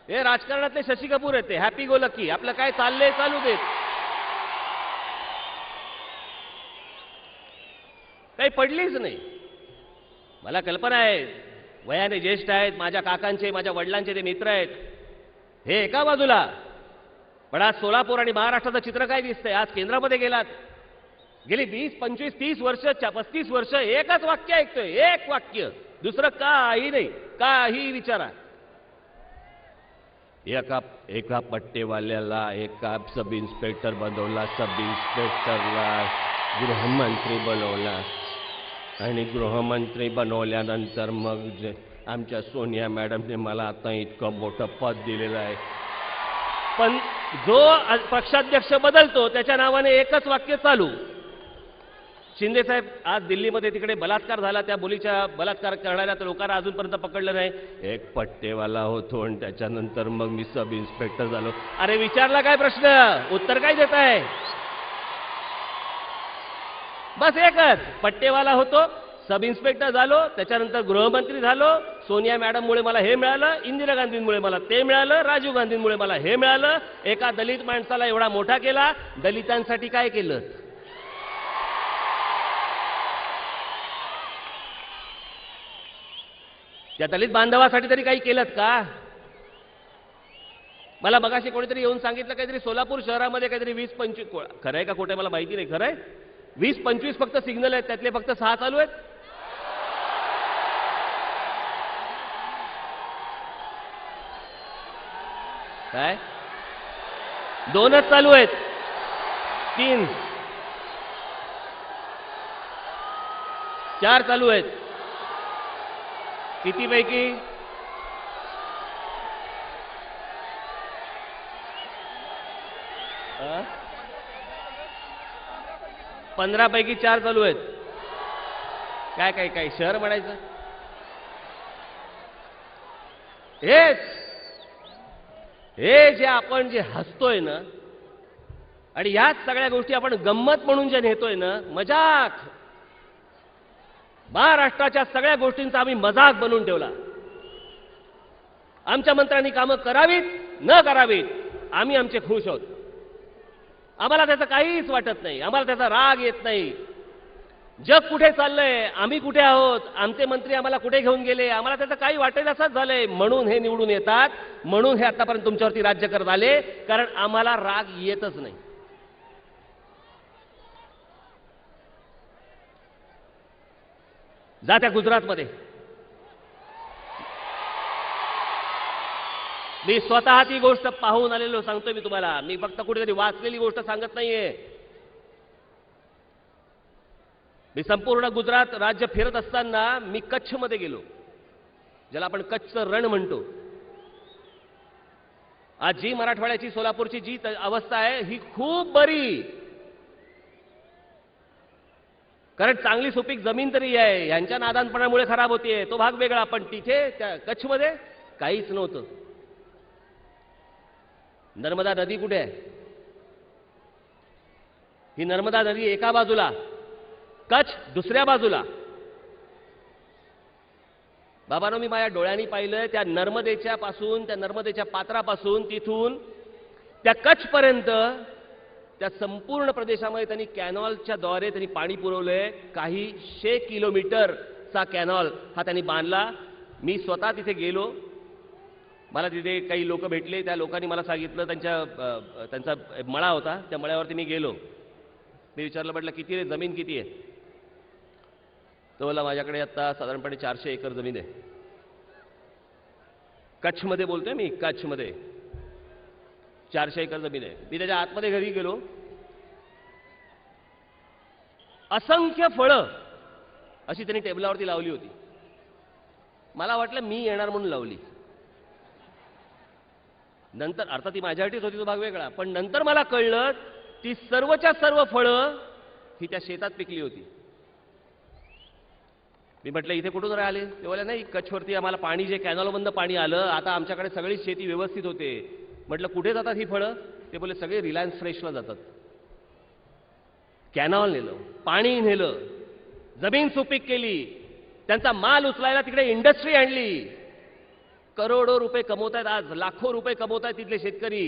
हे राजकारणातले शशी कपूर आहेत, ते हॅपी गो लकी, आपलं काय चाललंय चालू देत, काही पडलीच नाही. मला कल्पना आहे, वयाने ज्येष्ठ आहेत, माझ्या काकांचे माझ्या वडिलांचे ते मित्र आहेत, हे एका बाजूला. पण आज सोलापूर आणि महाराष्ट्राचं चित्र काय दिसतंय? आज केंद्रामध्ये गेलात, गेली 20, 25, 30 वर्ष, 35 वर्ष एकच वाक्य ऐकतोय, एक वाक्य, दुसरं काही नाही, काही विचारा. एका पट्टेवाल्याला एका सब इन्स्पेक्टर बनवला, सब इन्स्पेक्टरला गृहमंत्री बनवला आणि गृहमंत्री बनवल्यानंतर मग आमच्या सोनिया मॅडमने मला आता इतकं मोठं पद दिलेलं आहे. पण जो पक्षाध्यक्ष बदलतो त्याच्या नावाने एकच वाक्य चालू. शिंदे साहेब, आज दिल्लीमध्ये तिकडे बलात्कार झाला, त्या मुलीच्या बलात्कार करणाऱ्या लोकांना अजूनपर्यंत पकडलं नाही. एक पट्टेवाला होतो आणि त्याच्यानंतर मग मी सब इन्स्पेक्टर झालो. अरे विचारला काय प्रश्न, उत्तर काय देत आहे? बस एकच, पट्टेवाला होतो, सब इन्स्पेक्टर झालो, त्याच्यानंतर गृहमंत्री झालो, सोनिया मॅडममुळे मला हे मिळालं, इंदिरा गांधींमुळे मला ते मिळालं, राजीव गांधींमुळे मला हे मिळालं. एका दलित माणसाला एवढा मोठा केला, दलितांसाठी काय केलं? त्या दलित बांधवासाठी तरी काही केलं का? मला मगाशी कोणीतरी येऊन सांगितलं काहीतरी सोलापूर शहरामध्ये काहीतरी 20-25, खरंय का खोटं मला माहिती नाही, खरंय 20-25 फक्त सिग्नल आहेत, त्यातले फक्त 6 चालू आहेत. काय? 2च चालू आहेत, 3, 4 चालू आहेत. किती पैकी? 15 पैकी 4 चालू आहेत. काय काय काय शहर म्हणायचं? हे जे आपण जे हसतोय ना, आणि ह्याच सगळ्या गोष्टी आपण गंमत म्हणून जे नेतोय ना, मजाक, महाराष्ट्राच्या सगळ्या गोष्टींचा आम्ही मजाक बनवून ठेवला. आमच्या मंत्र्यांनी कामं करावीत न करावीत, आम्ही आमचे खुश आहोत. आम्हाला त्याचं काहीच वाटत नाही, आम्हाला त्याचा राग येत नाही. जग कुठे चाललंय, आम्ही कुठे आहोत, आमचे मंत्री आम्हाला कुठे घेऊन गेले, आम्हाला त्याचं काही वाटेल असंच झालंय. म्हणून हे निवडून येतात, म्हणून हे आतापर्यंत तुमच्यावरती राज्य करत आले, कारण आम्हाला राग येतच नाही. जा त्या गुजरातमध्ये, मी स्वतः ती गोष्ट पाहून आलेलो, सांगतोय मी तुम्हाला. मी फक्त कुठेतरी वाचलेली गोष्ट सांगत नाहीये. मी संपूर्ण गुजरात राज्य फिरत असताना मी कच्छमध्ये गेलो, ज्याला आपण कच्छचं रण म्हणतो. आज जी मराठवाड्याची, सोलापूरची जी अवस्था आहे ही खूप बरी, कारण चांगली सुपीक जमीन तरी आहे. यांच्या नादानपणामुळे खराब होतीये, तो भाग वेगळा. पण तिथे त्या कच्छमध्ये काहीच नव्हतं. नर्मदा नदी कुठे आहे? ही नर्मदा नदी एका बाजूला, कच्छ दुसऱ्या बाजूला. बाबांनो, मी माझ्या डोळ्यांनी पाहिलं त्या नर्मदेच्या पासून, त्या नर्मदेच्या पात्रापासून तिथून त्या कच्छपर्यंत त्या संपूर्ण प्रदेशामध्ये त्यांनी कॅनॉलच्या द्वारे त्यांनी पाणी पुरवलंय. काही 100 किलोमीटरचा कॅनॉल हा त्यांनी बांधला. मी स्वतः तिथे गेलो, मला तिथे काही लोक भेटले. त्या लोकांनी मला सांगितलं, त्यांचा मळा होता, त्या मळ्यावरती मी गेलो. मी विचारलं, म्हटलं किती आहे जमीन, किती आहे? तो बोलला, माझ्याकडे आता साधारणपणे 400 एकर जमीन आहे. कच्छमध्ये बोलतोय मी, कच्छमध्ये 400 एकर जमीन आहे. मी त्याच्या आतमध्ये घरी गेलो, असंख्य फळं अशी त्यांनी टेबलावरती लावली होती. मला वाटलं मी येणार म्हणून लावली. नंतर अर्थात ती माझ्यासाठीच होती, तो भाग वेगळा. पण नंतर मला कळलं ती सर्वच्या सर्व फळं ही त्या शेतात पिकली होती. मी म्हटलं इथे कुठून राहिले? ते बोलले, नाही, कच्छवरती आम्हाला पाणी, जे कॅनॉलमधनं पाणी आलं, आता आमच्याकडे सगळी शेती व्यवस्थित होते. म्हटलं कुठे जातात ही फळं? ते बोलले, सगळे रिलायन्स फ्रेशला जातात. कॅनॉल नेलं, पाणी नेलं, जमीन सुपीक केली, त्यांचा माल उचलायला तिकडे इंडस्ट्री आणली. करोडो रुपये कमवत आहेत, आज लाखो रुपये कमवत आहेत तिथले शेतकरी.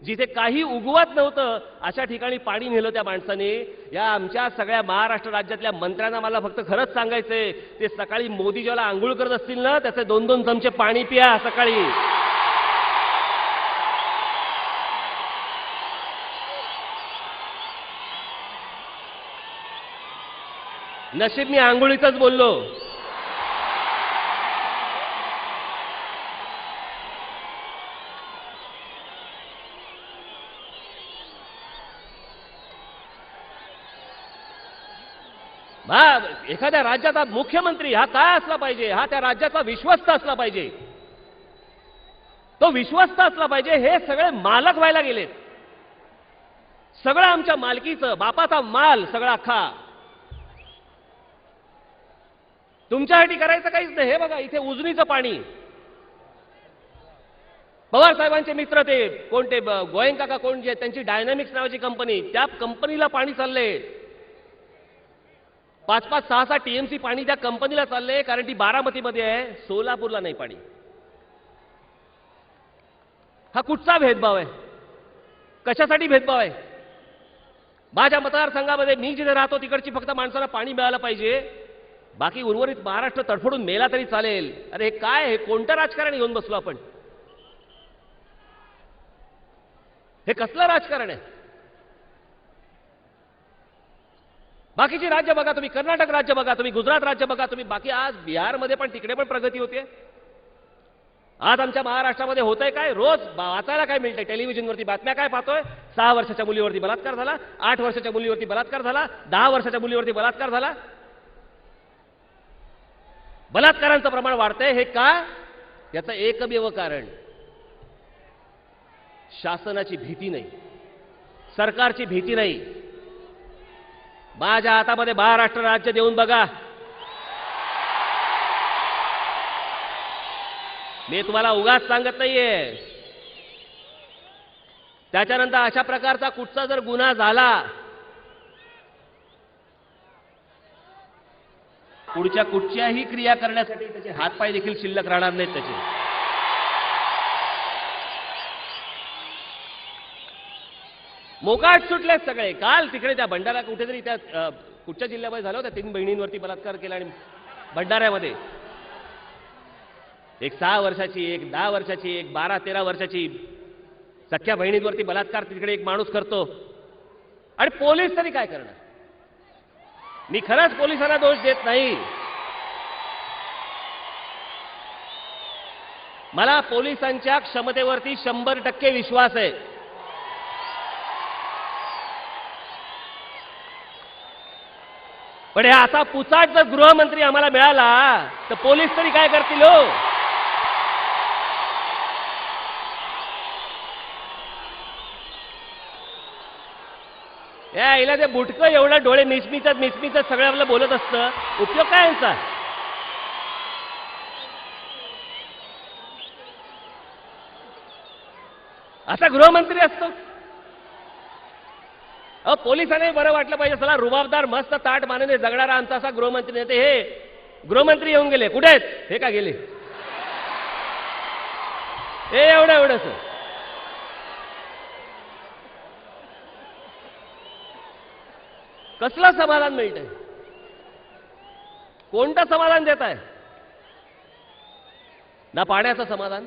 जिथे काही उगवत नव्हतं अशा ठिकाणी पाणी नेलं त्या माणसाने. या आमच्या सगळ्या महाराष्ट्र राज्यातल्या मंत्र्यांना मला फक्त खरंच सांगायचंय, ते सकाळी मोदी ज्याला आंघोळ करत असतील ना, त्याचे 2-2 चमचे पाणी पिया सकाळी. नशीब मी आंघोळीचंच बोललो. एखाद्या राज्याचा मुख्यमंत्री हा काय असला पाहिजे, हा त्या राज्याचा विश्वस्त असला पाहिजे. तो विश्वस्त असला पाहिजे. हे सगळे मालक व्हायला गेलेत. सगळं आमच्या मालकीचं, बापाचा माल सगळा अख्खा. तुमच्यासाठी करायचं काहीच नाही. हे बघा इथे उजनीचं पाणी, पवार साहेबांचे मित्र ते कोणते गोयंका का कोण जे, त्यांची डायनामिक्स नावाची कंपनी, त्या कंपनीला पाणी चाललंय. 5-5, 6-6 TMC पाणी त्या कंपनीला चाललंय, कारण ती बारामतीमध्ये आहे, सोलापूरला नाही पाणी. हा कुठचा भेदभाव आहे? कशासाठी भेदभाव आहे? माझ्या मतदारसंघामध्ये मी जिथे राहतो तिकडची फक्त माणसाला पाणी मिळालं पाहिजे, बाकी उर्वरित महाराष्ट्र तडफडून मेला तरी चालेल. अरे हे काय, हे कोणतं राजकारण घेऊन बसलो आपण? हे कसलं राजकारण आहे? बाकीची राज्य बघा तुम्ही, कर्नाटक राज्य बघा तुम्ही, गुजरात राज्य बघा तुम्ही, बाकी आज बिहारमध्ये पण तिकडे पण प्रगती होते. आज आमच्या महाराष्ट्रामध्ये होतंय काय? रोज वाचायला काय मिळतंय? टेलिव्हिजनवरती बातम्या काय पाहतोय? 6 वर्षाच्या मुलीवरती बलात्कार झाला, 8 वर्षाच्या मुलीवरती बलात्कार झाला, 10 वर्षाच्या मुलीवरती बलात्कार झाला. बलात्कारांचं प्रमाण वाढतंय. हे का? याचं एकमेव कारण शासनाची भीती नाही, सरकारची भीती नाही. माझ्या हातामध्ये महाराष्ट्र राज्य देऊन बघा. मी तुम्हाला उगाच सांगत नाहीये. त्याच्यानंतर अशा प्रकारचा कुठचा जर गुन्हा झाला, पुढच्या कुठच्याही क्रिया करण्यासाठी त्याचे हातपाय देखील शिल्लक राहणार नाहीत त्याचे. मोकाट सुटलेत सगळे. काल तिकडे त्या भंडारा कुठेतरी त्या कुठच्या जिल्ह्यामध्ये झालं होतं, 3 बहिणींवरती बलात्कार केला. आणि भंडाऱ्यामध्ये एक 6 वर्षाची, एक 10 वर्षाची, एक 12-13 वर्षाची सख्या बहिणींवरती बलात्कार तिकडे एक माणूस करतो. आणि पोलीस तरी काय करणार? मी खरंच पोलिसांना दोष देत नाही. मला पोलिसांच्या क्षमतेवरती 100% विश्वास आहे. पण हे असा पुचाट जर गृहमंत्री आम्हाला मिळाला तर पोलीस तरी काय करतील हो? या हिला ते बुटकं एवढं डोळे मिचमिचत सगळं आपलं बोलत असतं, उपयोग काय यांचा? असा गृहमंत्री असतो? पोलिसांनाही बरं वाटलं पाहिजे, चला रुबाबदार मस्त ताट मानेने जगणारा आमचा असा गृहमंत्री नाही. ते हे गृहमंत्री येऊन गेले, कुठे आहेत? हे का गेले? हे एवढंच. कसलं समाधान मिळतंय? कोणतं समाधान देत आहे? ना पाण्याचं समाधान,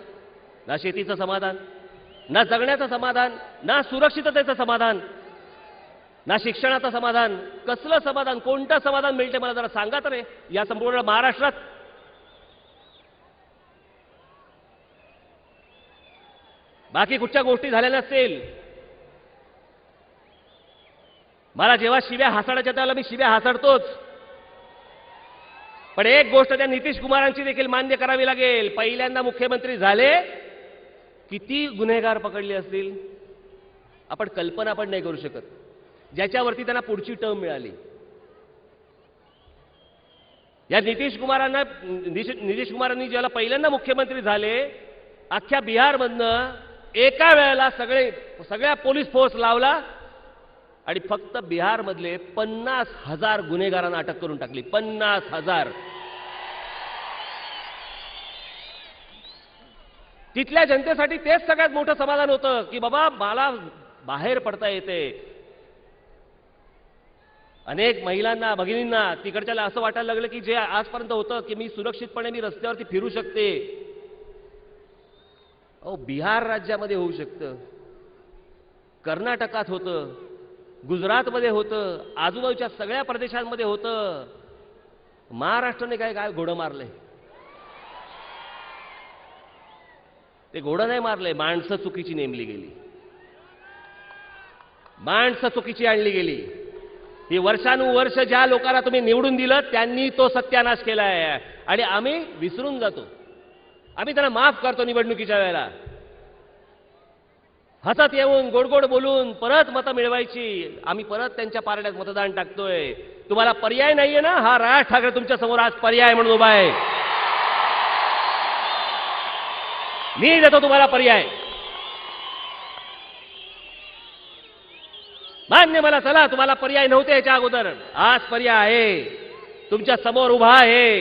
ना शेतीचं समाधान, ना जगण्याचं समाधान, ना सुरक्षिततेचं समाधान, ना शिक्षणाचं समाधान. कसलं समाधान? कोणतं समाधान मिळते मला जरा सांगा तर. या संपूर्ण महाराष्ट्रात बाकी कुठच्या गोष्टी झाल्या नसतील. मला जेव्हा शिव्या हासाडायच्या त्याला मी शिव्या हासडतोच. पण एक गोष्ट त्या नितीश कुमारांची देखील मान्य करावी लागेल. पहिल्यांदा मुख्यमंत्री झाले, किती गुन्हेगार पकडले असतील आपण कल्पना पण नाही करू शकत, ज्याच्यावरती त्यांना पुढची टर्म मिळाली. या नितीश कुमारांनी ज्याला पहिल्यांदा मुख्यमंत्री झाले, अख्ख्या बिहारमधनं एका वेळेला सगळ्या पोलीस फोर्स लावला आणि फक्त बिहारमधले 50,000 गुन्हेगारांना अटक करून टाकली. 50,000. तिथल्या जनतेसाठी तेच सगळ्यात मोठं समाधान होतं की बाबा मला बाहेर पडता येते. अनेक महिलांना, भगिनींना तिकडच्याला असं वाटायला लागलं की जे आजपर्यंत होतं की मी सुरक्षितपणे मी रस्त्यावरती फिरू शकते, अहो बिहार राज्यामध्ये होऊ शकतं, कर्नाटकात होतं, गुजरातमध्ये होतं, आजूबाजूच्या सगळ्या प्रदेशांमध्ये होतं. महाराष्ट्राने काय काय घोडं मारलंय? ते घोडं नाही मारलंय, माणसं चुकीची नेमली गेली, माणसं चुकीची आणली गेली. ही वर्षानुवर्ष ज्या लोकांना तुम्ही निवडून दिलं त्यांनी तो सत्यानाश केला आहे आणि आम्ही विसरून जातो. आम्ही त्यांना माफ करतो निवडणुकीच्या वेळेला. हसत येऊन गोडगोड बोलून परत मतं मिळवायची. आम्ही परत त्यांच्या पारड्यात मतदान टाकतोय. तुम्हाला पर्याय नाहीये ना? हा राज ठाकरे तुमच्या समोर आज पर्याय म्हणून उभा आहे. मी देतो तुम्हाला पर्याय. मान्य मला, चला तुम्हाला पर्याय नव्हते याच्या अगोदर, आज पर्याय आहे, तुमच्या समोर उभा आहे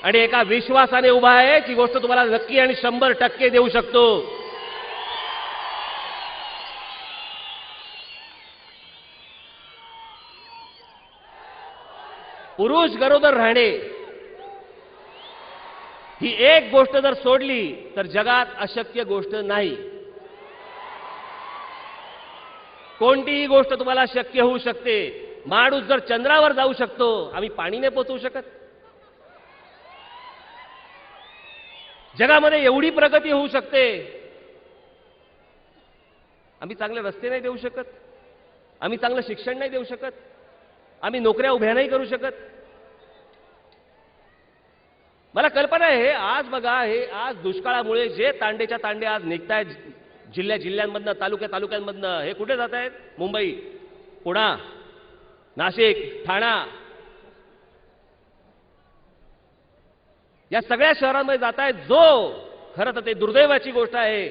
आणि एका विश्वासाने उभा आहे की गोष्ट तुम्हाला नक्की आणि 100% देऊ शकतो. पुरुष गरोदर राहणे ही एक गोष्ट जर सोडली तर जगात अशक्य गोष्ट नाही. कोणतीही गोष्ट तुम्हाला शक्य होऊ शकते. माणूस जर चंद्रावर जाऊ शकतो, आम्ही पाणी नाही पोचवू शकत? जगामध्ये एवढी प्रगती होऊ शकते, आम्ही चांगले रस्ते नाही देऊ शकत? आम्ही चांगलं शिक्षण नाही देऊ शकत? आम्ही नोकऱ्या उभ्या नाही करू शकत? मला कल्पना आहे, आज बघा, हे आज दुष्काळामुळे जे तांडेच्या तांडे आज निघतायत जिल्ह्यांमधनं, तालुक्यांमधनं, हे कुठे जात आहेत? मुंबई, पुणा, नाशिक, ठाणा, या सगळ्या शहरांमध्ये जात आहेत. जो खरं तर ते दुर्दैवाची गोष्ट आहे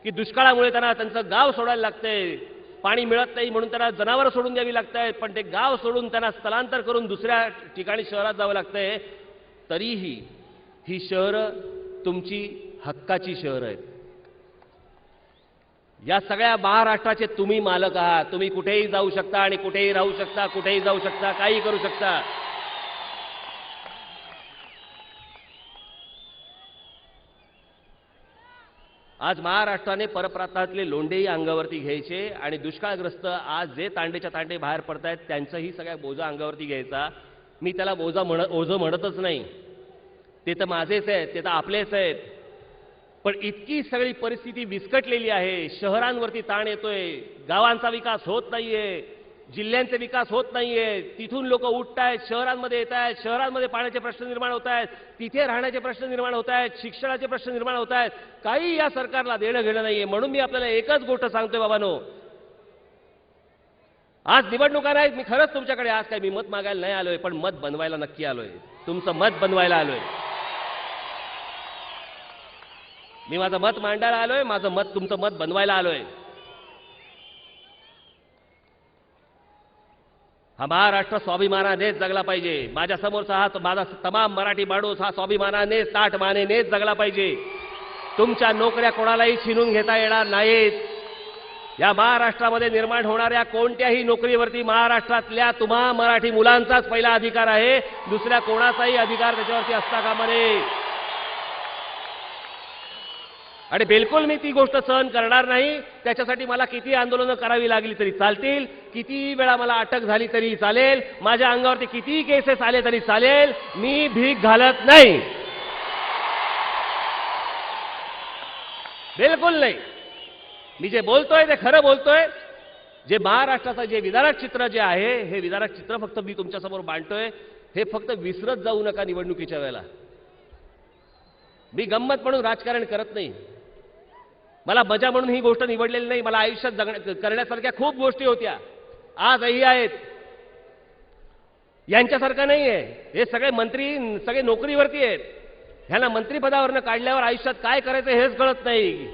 की दुष्काळामुळे त्यांना त्यांचं गाव सोडायला लागतंय. पाणी मिळत नाही म्हणून त्यांना जनावरं सोडून द्यावी लागत आहेत, पण ते गाव सोडून त्यांना स्थलांतर करून दुसऱ्या ठिकाणी शहरात जावं लागतंय. तरीही ही शहरं तुमची हक्काची शहरं आहेत. या सगळ्या महाराष्ट्राचे तुम्ही मालक आहात. तुम्ही कुठेही जाऊ शकता आणि कुठेही राहू शकता, कुठेही जाऊ शकता, काही करू शकता. आज महाराष्ट्राने परप्रांतातले लोंढेही अंगावरती घ्यायचे आणि दुष्काळग्रस्त आज जे तांडेच्या तांडे बाहेर पडतायत त्यांचंही सगळ्या बोजा अंगावरती घ्यायचा. मी त्याला ओझं म्हणतच नाही. ते तर माझेच आहेत, ते तर आपलेच आहेत. पण इतकी सगळी परिस्थिती विस्कटलेली आहे. शहरांवरती ताण येतोय, गावांचा विकास होत नाहीये, जिल्ह्यांचे विकास होत नाहीये. तिथून लोक उठतायत, शहरांमध्ये येत आहेत, शहरांमध्ये पाण्याचे प्रश्न निर्माण होत आहेत, तिथे राहण्याचे प्रश्न निर्माण होत आहेत, शिक्षणाचे प्रश्न निर्माण होत आहेत. काही या सरकारला देणं घेणं नाहीये. म्हणून मी आपल्याला एकच गोष्ट सांगतोय, बाबांनो, आज निवडणुका नाहीत. मी खरंच तुमच्याकडे आज काय मी मत मागायला नाही आलोय, पण मत बनवायला नक्की आलोय. तुमचं मत बनवायला आलोय. मी माझं मत मांडायला आलोय, माझं मत तुमचं मत बनवायला आलोय. हा महाराष्ट्र स्वाभिमानानेच जगला पाहिजे. माझ्या समोरचा हा माझा तमाम मराठी माणूस हा स्वाभिमानानेच, ताठ मानेनेच जगला पाहिजे. तुमच्या नोकऱ्या कोणालाही छीनून घेता येणार नाहीत. या महाराष्ट्रामध्ये निर्माण होणाऱ्या कोणत्याही नोकरीवरती महाराष्ट्रातल्या तुम्हा मराठी मुलांचाच पहिला अधिकार आहे. दुसऱ्या कोणाचाही अधिकार त्याच्यावरती असता कामा नये. आणि बिलकुल मी ती गोष्ट सहन करणार नाही. त्याच्यासाठी मला किती आंदोलनं करावी लागली तरी चालतील, किती वेळा मला अटक झाली तरी चालेल, माझ्या अंगावरती किती केसेस आले तरी चालेल. मी भीक घालत नाही, बिलकुल नाही. मी जे बोलतोय ते खरं बोलतोय. जे महाराष्ट्राचं जे विदारक चित्र जे आहे, हे विदारक चित्र फक्त मी तुमच्यासमोर मांडतोय. हे फक्त विसरत जाऊ नका निवडणुकीच्या वेळेला. मी गंमत म्हणून राजकारण करत नाही. मला मजा म्हणून ही गोष्ट निवडलेली नाही. मला आयुष्यात करण्यासारख्या खूप गोष्टी होत्या, आजही आहेत. यांच्यासारखं नाही आहे. हे सगळे मंत्री सगळे नोकरीवरती आहेत. ह्यांना मंत्रिपदावरनं काढल्यावर आयुष्यात काय करायचं हेच कळत नाही.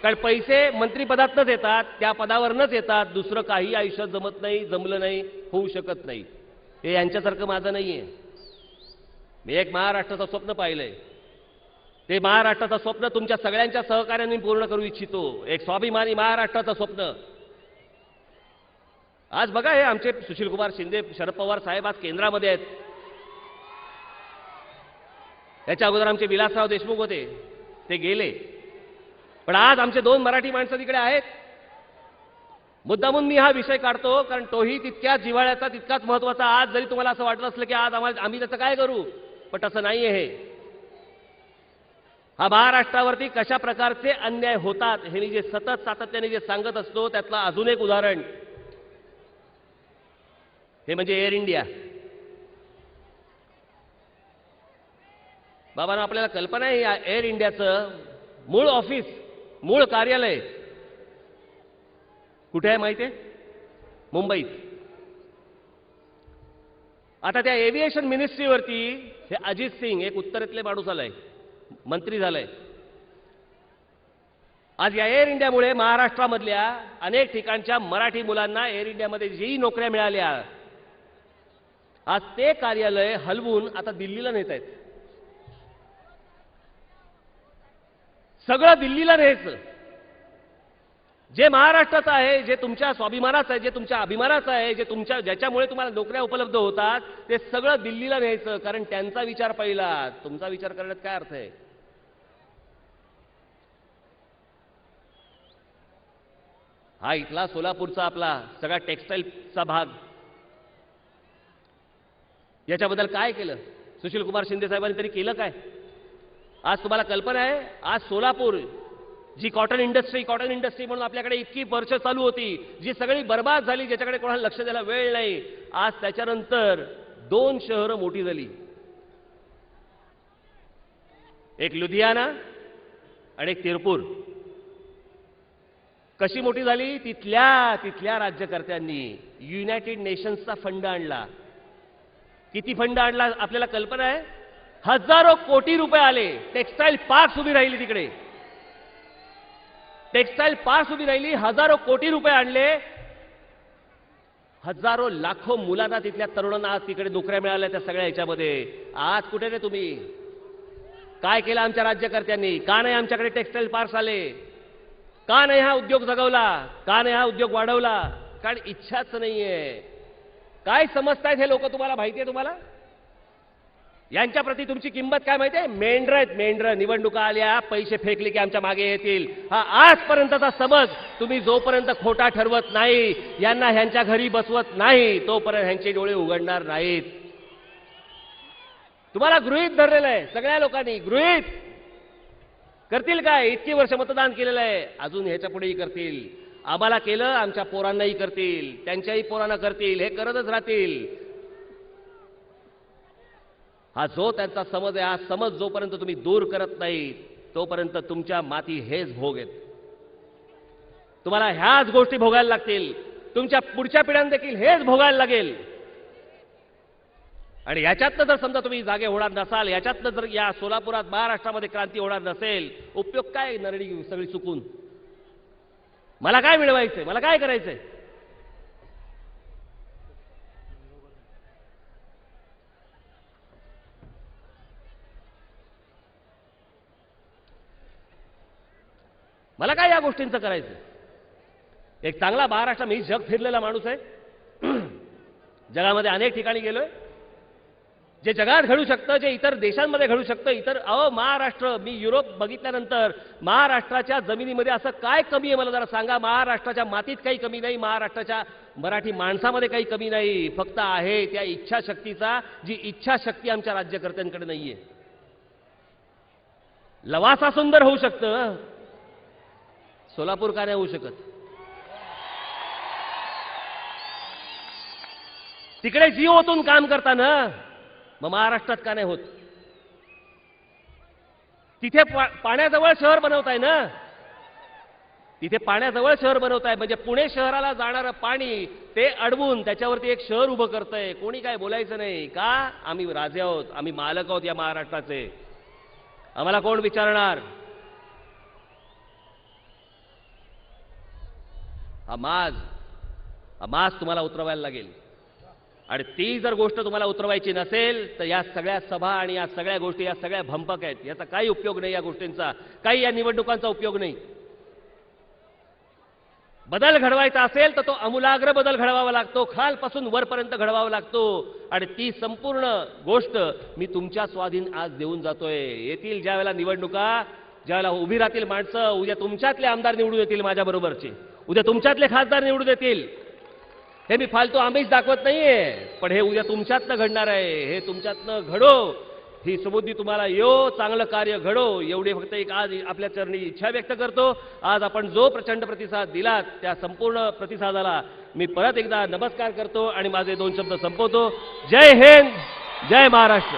कारण पैसे मंत्रिपदातनंच येतात, त्या पदावरनंच येतात. दुसरं काही आयुष्यात जमत नाही, जमलं नाही, होऊ शकत नाही. हे यांच्यासारखं माझं नाहीये. मी एक महाराष्ट्राचं स्वप्न पाहिलंय. ते महाराष्ट्राचं स्वप्न तुमच्या सगळ्यांच्या सहकार्याने पूर्ण करू इच्छितो. एक स्वाभिमानी महाराष्ट्राचं स्वप्न. आज बघा, हे आमचे सुशीलकुमार शिंदे, शरद पवार साहेब आज केंद्रामध्ये आहेत. याच्या अगोदर आमचे विलासराव देशमुख होते, ते गेले. पण आज आमचे 2 मराठी माणसं तिकडे आहेत. मुद्दामून मी हा विषय काढतो कारण तोही तितक्याच जिव्हाळ्याचा, तितकाच महत्वाचा. आज जरी तुम्हाला असं वाटलं असलं की आज आम्ही त्याचं काय करू, पण तसं नाहीये. हे हा महाराष्ट्रावरती कशा प्रकारचे अन्याय होतात हे मी जे सतत सातत्याने जे सांगत असतो त्यातलं अजून एक उदाहरण हे म्हणजे एअर इंडिया. बाबांनो, आपल्याला कल्पना आहे या एअर इंडियाचं मूळ ऑफिस, मूळ कार्यालय कुठे आहे माहिती आहे? मुंबईत. आता त्या एव्हिएशन मिनिस्ट्रीवरती हे अजित सिंग, एक उत्तरेतले माणूस आलाय, मंत्री झालाय. आज या एअर इंडियामुळे महाराष्ट्रामधल्या अनेक ठिकाणच्या मराठी मुलांना एअर इंडियामध्ये जेही नोकऱ्या मिळाल्या, आज ते कार्यालय हलवून आता दिल्लीला नेत आहेत. सगळं दिल्लीला न्यायचं. जे महाराष्ट्राचं आहे, जे तुमच्या स्वाभिमानाचं आहे, जे तुमच्या अभिमानाचं आहे, जे ज्याच्यामुळे तुम्हाला नोकऱ्या उपलब्ध होतात, ते सगळं दिल्लीला न्यायचं. कारण त्यांचा विचार पहिला, तुमचा विचार करण्यात काय अर्थ आहे? हा इथला सोलापूरचा आपला सगळा टेक्सटाईलचा भाग, याच्याबद्दल काय केलं सुशीलकुमार शिंदे साहेबांनी? तरी केलं काय? आज तुम्हाला कल्पना आहे, आज सोलापूर जी कॉटन इंडस्ट्री म्हणून आपल्याकडे इतकी वर्ष चालू होती, जी सगळी बर्बाद झाली, ज्याच्याकडे कोणाला लक्ष द्यायला वेळ नाही, आज त्याच्यानंतर 2 शहरं मोठी झाली. एक लुधियाना आणि एक तिरपूर. कशी मोठी झाली? तिथल्या राज्यकर्त्यांनी युनायटेड नेशन्सचा फंड आणला. किती फंड आणला आपल्याला कल्पना आहे? हजारो कोटी रुपये आले. टेक्सटाईल पार्क्स उभी राहिली तिकडे. टेक्सटाईल पार्क्स उभी राहिली, हजारो कोटी रुपये आणले. हजारो लाखो मुलांना, तिथल्या तरुणांना आज तिकडे नोकऱ्या मिळाल्या त्या सगळ्या ह्याच्यामध्ये. आज कुठे रे तुम्ही? काय केलं आमच्या राज्यकर्त्यांनी? का नाही आमच्याकडे टेक्सटाईल पार्क्स आले? का नाही हा उद्योग जगवला? का नाही हा उद्योग वाढवला? कारण इच्छाच नाहीये. काय समजतायत हे लोक तुम्हाला माहिती आहे? तुम्हाला यांच्याप्रती तुमची किंमत काय माहिती आहे? मेंढर आहेत, मेंढर. निवडणुका आल्या, पैसे फेकले की आमच्या मागे येतील, हा आजपर्यंतचा समज तुम्ही जोपर्यंत खोटा ठरवत नाही, यांना ह्यांच्या घरी बसवत नाही, तोपर्यंत ह्यांचे डोळे उघडणार नाहीत. तुम्हाला गृहीत धरलेलं आहे सगळ्या लोकांनी. गृहीत करतील काय? इतकी वर्ष मतदान केलेलं आहे, अजून ह्याच्या पुढेही करतील. आम्हाला केलं, आमच्या पोरांनाही करतील, त्यांच्याही पोरांना करतील, हे करतच राहतील. हा जो त्यांचा समज आहे, हा समज जोपर्यंत तुम्ही दूर करत नाही, तोपर्यंत तुमच्या माती हेच भोग आहेत. तुम्हाला ह्याच गोष्टी भोगायला लागतील. तुमच्या पुढच्या पिढ्यांना देखील हेच भोगायला लागेल. आणि याच्यातनं जर समजा तुम्ही जागे होणार नसाल, याच्यातनं जर या सोलापुरात, महाराष्ट्रामध्ये क्रांती होणार नसेल, उपयोग काय? नरडी सगळी चुकून मला काय मिळवायचंय? मला काय करायचंय? मला काय या गोष्टींचं करायचं? एक चांगला महाराष्ट्र, मी जग फिरलेला माणूस आहे, जगामध्ये अनेक ठिकाणी गेलोय. जे जगात घडू शकतं, जे इतर देशांमध्ये घडू शकतं, महाराष्ट्र, मी युरोप बघितल्यानंतर महाराष्ट्राच्या जमिनीमध्ये असं काय कमी आहे मला जरा सांगा? महाराष्ट्राच्या मातीत काही कमी नाही, महाराष्ट्राच्या मराठी माणसामध्ये काही कमी नाही. फक्त आहे त्या इच्छाशक्तीचा, जी इच्छाशक्ती आमच्या राज्यकर्त्यांकडे नाहीये. लवासा सुंदर होऊ शकतं, सोलापूर का नाही होऊ शकत? तिकडे जीव ओतून काम करताना मग महाराष्ट्रात का नाही होत? तिथे पाण्याजवळ शहर बनवताय ना, तिथे पाण्याजवळ शहर बनवताय, म्हणजे पुणे शहराला जाणारं पाणी ते अडवून त्याच्यावरती एक शहर उभं करतंय. कोणी काय बोलायचं नाही का? आम्ही राजे आहोत, आम्ही मालक आहोत या महाराष्ट्राचे, आम्हाला कोण विचारणार? हा माज तुम्हाला उतरवायला लागेल. आणि ती जर गोष्ट तुम्हाला उतरवायची नसेल तर या सगळ्या सभा आणि या सगळ्या गोष्टी या सगळ्या भंपक आहेत, याचा काही उपयोग नाही, या गोष्टींचा काही, या निवडणुकांचा उपयोग नाही. बदल घडवायचा असेल तर तो आमूलाग्र बदल घडवावा लागतो, खालपासून वरपर्यंत घडवावा लागतो. आणि ती संपूर्ण गोष्ट मी तुमच्या स्वाधीन आज देऊन जातोय. येतील ज्या वेळेला निवडणुका, ज्यावेळेला उभी राहतील माणसं, उद्या तुमच्यातले आमदार निवडून येतील माझ्याबरोबरचे, उद्या तुमच्यातले खासदार निवडून येतील. हे मी फालतू आमिष दाखवत नाहीये, पण हे उद्या तुमच्यातनं घडणार आहे. हे तुमच्यातनं घडो, ही सुबुद्धी तुम्हाला यो, चांगलं कार्य घडो, एवढी फक्त एक आज आपल्या चरणी इच्छा व्यक्त करतो. आज आपण जो प्रचंड प्रतिसाद दिलात त्या संपूर्ण प्रतिसादाला मी परत एकदा नमस्कार करतो आणि माझे 2 शब्द संपवतो. जय हिंद, जय महाराष्ट्र.